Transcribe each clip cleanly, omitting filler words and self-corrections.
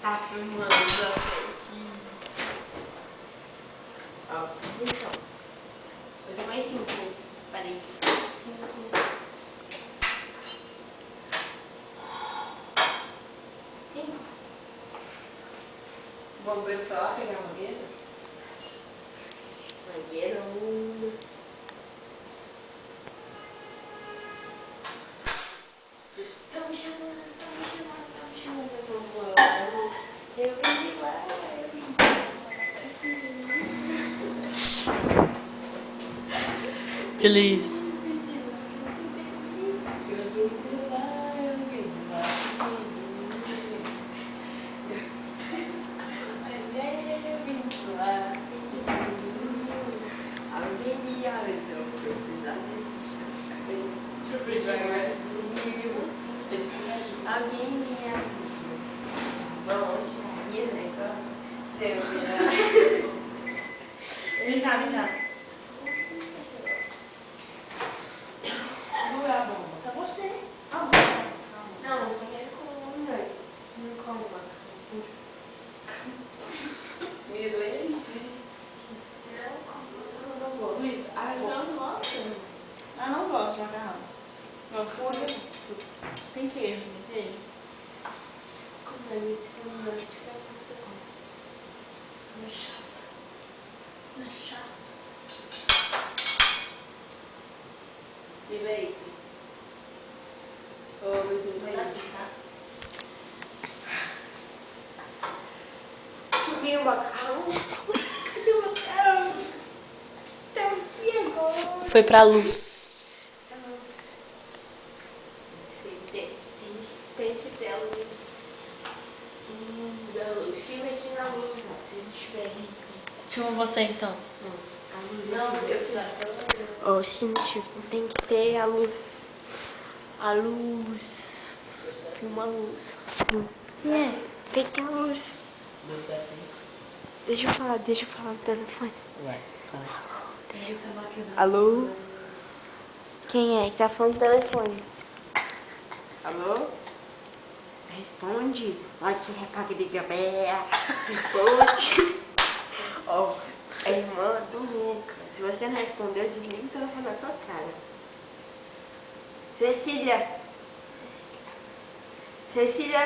Tá filmando aqui. Ó, então. Hoje mais 5. Parei. 5. 5. O bombeiro foi lá pegar a mangueira? Mangueira 1. Tá me chamando. Eu vim de lá, Feliz. Alguém me avisou que eu precisava desse Alguém me avisou. Bom, hoje é negócio. Vem cá, vem cá. Não é a bomba. Tá você. A bomba. Não, eu só quero com nuggets. Não como uma. Milene. Não gosto. Luiz, não gosta? Ah, não gosto de macarrão. Gosto de tem queijo, tem queijo? Com nuggets, com nuggets, fica muito bom. Não é chato. Não é chato. E leite? Ô, Luiz, leite. Subiu o macarrão. Cadê o macarrão? Tá aqui agora. Foi pra luz. Tem que ter a luz. Da luz. Filma aqui na luz, ó, se a gente estiver rico. Filma você então. A luz eu fiz. Ó, gente, tem que ter a luz. A luz. Filma a luz. Tem que ter a luz. Deixa eu falar no telefone. Vai, fala. Alô? Quem é que tá falando no telefone? Alô? Responde. Pode ser recarga de Gabriel. Responde. Ó, é irmã do Lucas. Se você não respondeu, desliga o telefone na sua cara. Cecília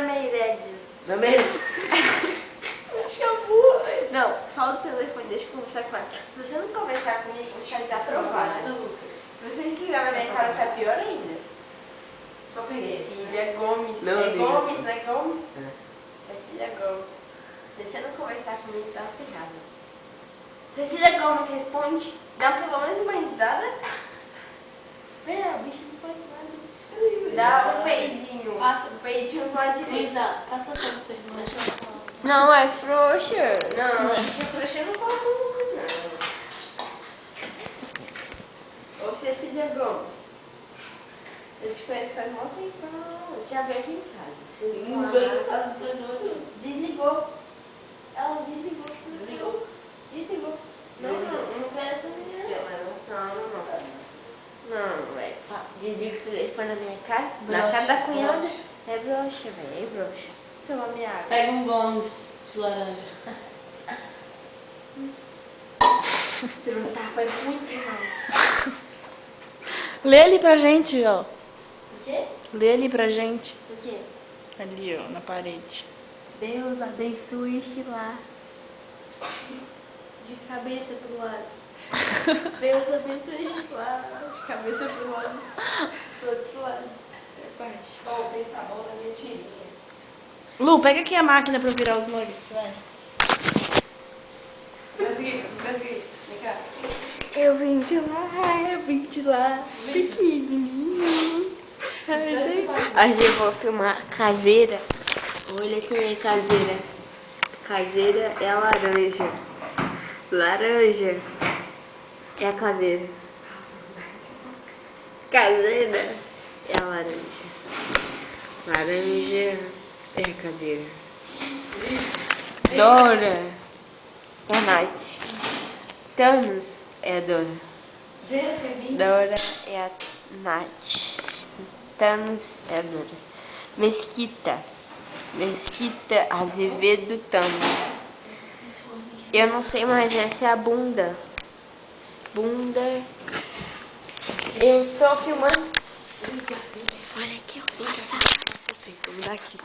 Meireles. Não, Meireles. Não, solta o telefone, deixa eu conversar com ela. Se você não conversar comigo, você vai ser aprovado. Se você desligar na minha cara, tá pior ainda. Cecília Gomes. Não, é Gomes, assim. não é Gomes? É. Cecília Gomes. Se você não conversar comigo, tá ferrado. Cecília Gomes, responde. Dá pelo menos uma risada. O bicho não faz nada. Dá um peidinho. Passa. Um peidinho do lado direito. Luísa, passa pra você. Não, é frouxa. Não, bicha frouxa não fala com vocês, não. Ô, Cecília Gomes. Eu te conheço faz muito tempo. Já veio aqui em casa. Não veio em casa, tá doido? Desligou. Ela desligou. Desligou? Desligou. Não quero essa menina. Não, velho. Desliga o telefone na minha cara. Na Broxa, cara da cunhada. broxa. É broxa, velho. É broxa. Toma minha água. Pega um Gomes de laranja. Trutar foi muito demais. Lê ali pra gente, ó. O quê? Lê ali pra gente. O quê? Ali, ó, na parede. Deus abençoe este lar. De cabeça pro lado. Deus abençoe este lar. De cabeça pro lado. Pro outro lado. É parte. Bom, tem sabão na minha tirinha. Lu, pega aqui a máquina pra eu virar os nuggets, vai. Brasil. Vem cá. Eu vim de lá, pequenininho. Aí eu vou filmar caseira. Olha quem é caseira. Caseira é a laranja. Laranja é a caseira. Caseira é a laranja. Laranja é a caseira. Dora é a Nath. Thanos é a Dora. Dora é a Nath. Thanos é a Dora. Mesquita. Mesquita Azevedo Tamos. Eu não sei mais, essa é a bunda. Bunda. Eu tô filmando. Olha aqui, ó. Passar. Vamos dar aqui.